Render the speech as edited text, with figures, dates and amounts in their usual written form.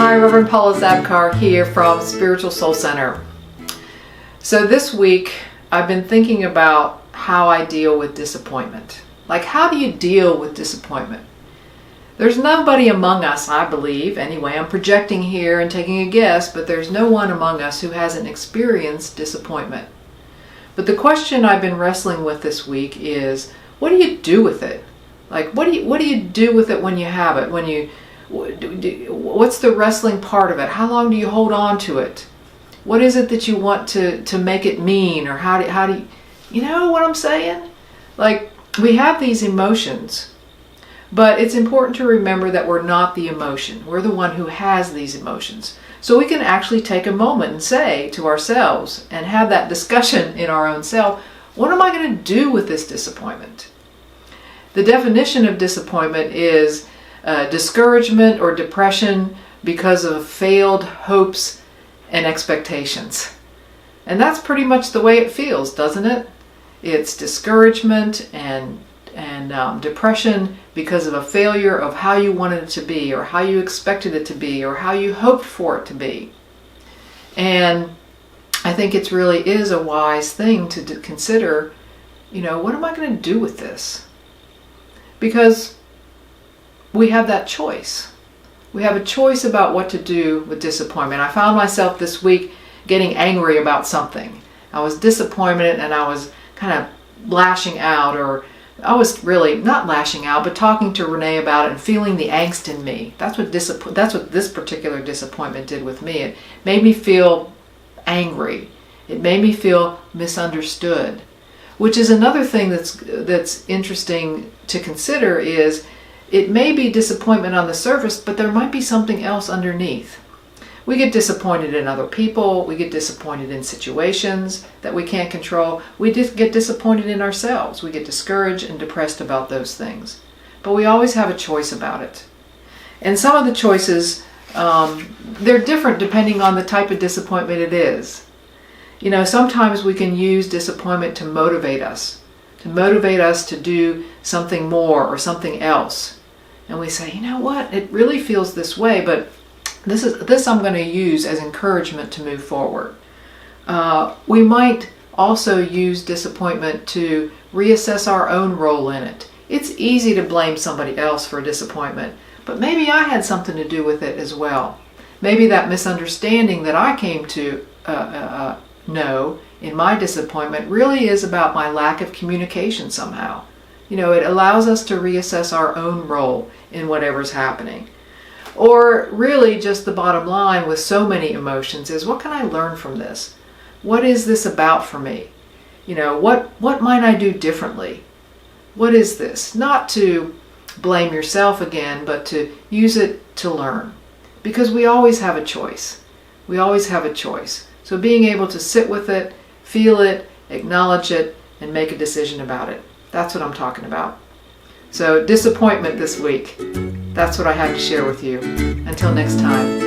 Hi, Reverend Paula Zabkar here from Spiritual Soul Center. So this week I've been thinking about how I deal with disappointment. Like, how do you deal with disappointment? There's nobody among us, I believe, anyway, I'm projecting here and taking a guess, but there's no one among us who hasn't experienced disappointment. But the question I've been wrestling with this week is, what do you do with it? Like, what do you do with it when you have it? What's the wrestling part of it? How long do you hold on to it? What is it that you want to make it mean? Or how do you know what I'm saying? Like, we have these emotions, but it's important to remember that we're not the emotion. We're the one who has these emotions. So we can actually take a moment and say to ourselves and have that discussion in our own self, what am I going to do with this disappointment? The definition of disappointment is discouragement or depression because of failed hopes and expectations. And that's pretty much the way it feels, doesn't it? It's discouragement and depression because of a failure of how you wanted it to be, or how you expected it to be, or how you hoped for it to be. And I think it really is a wise thing to consider, what am I going to do with this? Because we have that choice. We have a choice about what to do with disappointment. I found myself this week getting angry about something. I was disappointed and I was kind of lashing out, or I was really not lashing out, but talking to Renee about it and feeling the angst in me. That's what this particular disappointment did with me. It made me feel angry. It made me feel misunderstood, which is another thing that's interesting to consider. Is it may be disappointment on the surface, but there might be something else underneath. We get disappointed in other people. We get disappointed in situations that we can't control. We just get disappointed in ourselves. We get discouraged and depressed about those things. But we always have a choice about it. And some of the choices, they're different depending on the type of disappointment it is. Sometimes we can use disappointment to motivate us to do something more or something else. And we say, what? It really feels this way, but this I'm going to use as encouragement to move forward. We might also use disappointment to reassess our own role in it. It's easy to blame somebody else for disappointment, but maybe I had something to do with it as well. Maybe that misunderstanding that I came to know in my disappointment really is about my lack of communication somehow. It allows us to reassess our own role in whatever's happening. Or really just the bottom line with so many emotions is, what can I learn from this? What is this about for me? What might I do differently? What is this? Not to blame yourself again, but to use it to learn. Because we always have a choice. We always have a choice. So being able to sit with it, feel it, acknowledge it, and make a decision about it. That's what I'm talking about. So disappointment this week. That's what I had to share with you. Until next time.